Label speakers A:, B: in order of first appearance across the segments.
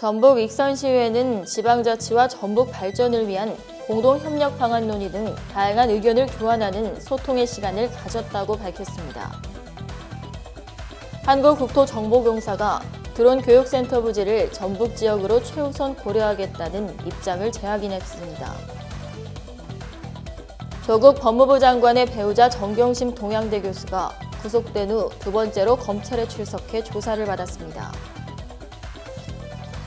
A: 전북 익선시의회는 지방자치와 전북 발전을 위한 공동협력 방안 논의 등 다양한 의견을 교환하는 소통의 시간을 가졌다고 밝혔습니다. 한국국토정보공사가 드론 교육센터 부지를 전북 지역으로 최우선 고려하겠다는 입장을 재확인했습니다. 조국 법무부 장관의 배우자 정경심 동양대 교수가 구속된 후 두 번째로 검찰에 출석해 조사를 받았습니다.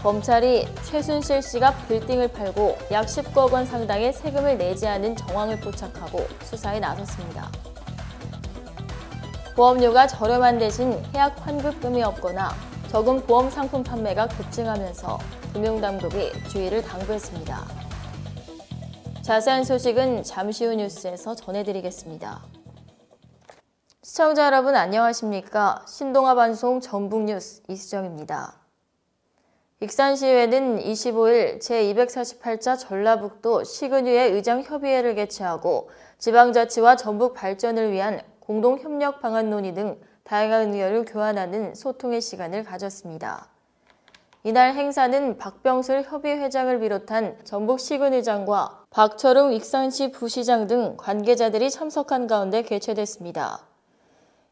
A: 검찰이 최순실 씨가 빌딩을 팔고 약 19억 원 상당의 세금을 내지 않은 정황을 포착하고 수사에 나섰습니다. 보험료가 저렴한 대신 해약 환급금이 없거나 적은 보험 상품 판매가 급증하면서 금융당국이 주의를 당부했습니다. 자세한 소식은 잠시 후 뉴스에서 전해드리겠습니다. 시청자 여러분 안녕하십니까? 신동아 방송 전북뉴스 이수정입니다. 익산시의회는 25일 제248차 전라북도 시군위회 의장협의회를 개최하고 지방자치와 전북 발전을 위한 공동협력 방안 논의 등 다양한 의견을 교환하는 소통의 시간을 가졌습니다. 이날 행사는 박병술 협의회장을 비롯한 전북 시군의장과 박철웅 익산시 부시장 등 관계자들이 참석한 가운데 개최됐습니다.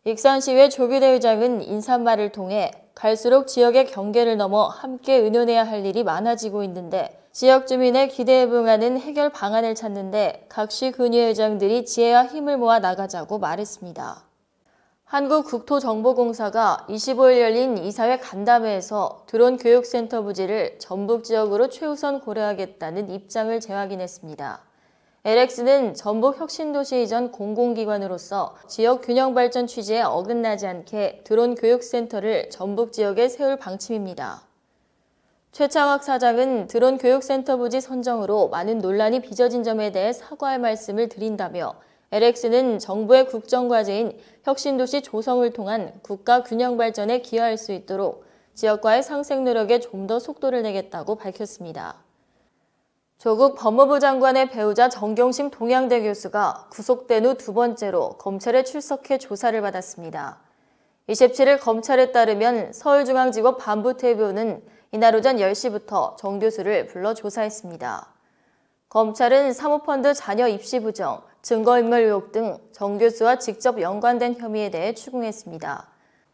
A: 익산시의회 조규대 의장은 인사말을 통해 갈수록 지역의 경계를 넘어 함께 의논해야 할 일이 많아지고 있는데 지역 주민의 기대에 부응하는 해결 방안을 찾는데 각 시 군의회장들이 지혜와 힘을 모아 나가자고 말했습니다. 한국국토정보공사가 25일 열린 이사회 간담회에서 드론 교육센터 부지를 전북 지역으로 최우선 고려하겠다는 입장을 재확인했습니다. LX는 전북 혁신도시 이전 공공기관으로서 지역 균형 발전 취지에 어긋나지 않게 드론 교육센터를 전북 지역에 세울 방침입니다. 최창학 사장은 드론 교육센터 부지 선정으로 많은 논란이 빚어진 점에 대해 사과의 말씀을 드린다며 LX는 정부의 국정과제인 혁신도시 조성을 통한 국가 균형 발전에 기여할 수 있도록 지역과의 상생 노력에 좀 더 속도를 내겠다고 밝혔습니다. 조국 법무부 장관의 배우자 정경심 동양대 교수가 구속된 후 두 번째로 검찰에 출석해 조사를 받았습니다. 27일 검찰에 따르면 서울중앙지법 반부태교는 이날 오전 10시부터 정 교수를 불러 조사했습니다. 검찰은 사모펀드 자녀 입시 부정, 증거인멸 의혹 등 정 교수와 직접 연관된 혐의에 대해 추궁했습니다.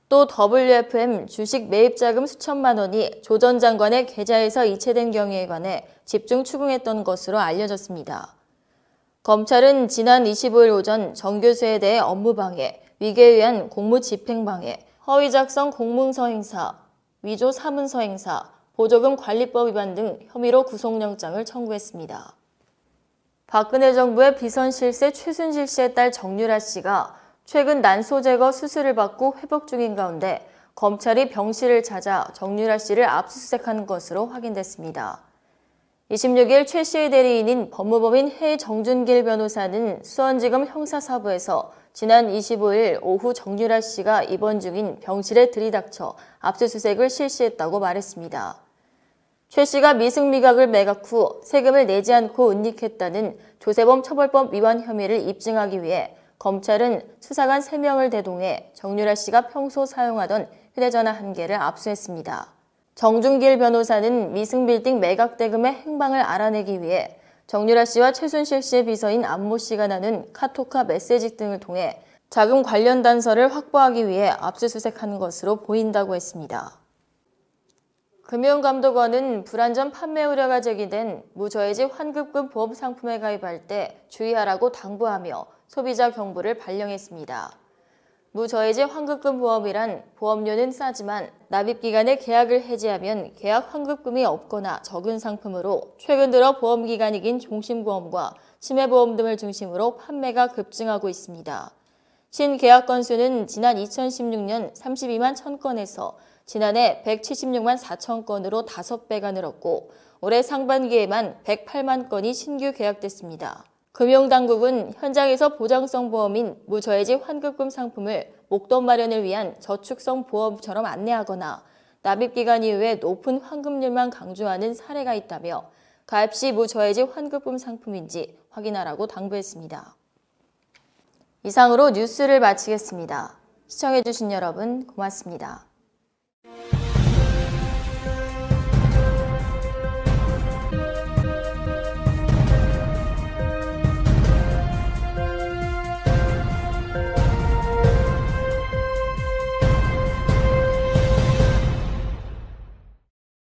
A: 또 WFM 주식 매입 자금 수천만 원이 조 전 장관의 계좌에서 이체된 경위에 관해 집중 추궁했던 것으로 알려졌습니다. 검찰은 지난 25일 오전 정 교수에 대해 업무방해, 위계에 의한 공무집행방해, 허위 작성 공문서 행사, 위조 사문서 행사, 보조금 관리법 위반 등 혐의로 구속영장을 청구했습니다. 박근혜 정부의 비선 실세 최순실 씨의 딸 정유라 씨가 최근 난소 제거 수술을 받고 회복 중인 가운데 검찰이 병실을 찾아 정유라 씨를 압수수색한 것으로 확인됐습니다. 26일 최 씨의 대리인인 법무법인 해정준길 변호사는 수원지검 형사사부에서 지난 25일 오후 정유라 씨가 입원 중인 병실에 들이닥쳐 압수수색을 실시했다고 말했습니다. 최 씨가 미승미각을 매각 후 세금을 내지 않고 은닉했다는 조세범 처벌법 위반 혐의를 입증하기 위해 검찰은 수사관 3명을 대동해 정유라 씨가 평소 사용하던 휴대전화 1개를 압수했습니다. 정준길 변호사는 미승빌딩 매각 대금의 행방을 알아내기 위해 정유라 씨와 최순실 씨의 비서인 안모 씨가 나눈 카톡과 메시지 등을 통해 자금 관련 단서를 확보하기 위해 압수수색한 것으로 보인다고 했습니다. 금융감독원은 불안전 판매 우려가 제기된 무저해지 환급금 보험 상품에 가입할 때 주의하라고 당부하며 소비자 경보를 발령했습니다. 무저해지 환급금 보험이란 보험료는 싸지만 납입기간에 계약을 해지하면 계약 환급금이 없거나 적은 상품으로 최근 들어 보험기간이 긴 종신보험과 치매보험 등을 중심으로 판매가 급증하고 있습니다. 신계약 건수는 지난 2016년 32만 1000건에서 지난해 176만 4천 건으로 5배가 늘었고 올해 상반기에만 108만 건이 신규 계약됐습니다. 금융당국은 현장에서 보장성 보험인 무저해지 환급금 상품을 목돈 마련을 위한 저축성 보험처럼 안내하거나 납입기간 이후에 높은 환급률만 강조하는 사례가 있다며 가입 시 무저해지 환급금 상품인지 확인하라고 당부했습니다. 이상으로 뉴스를 마치겠습니다. 시청해주신 여러분 고맙습니다.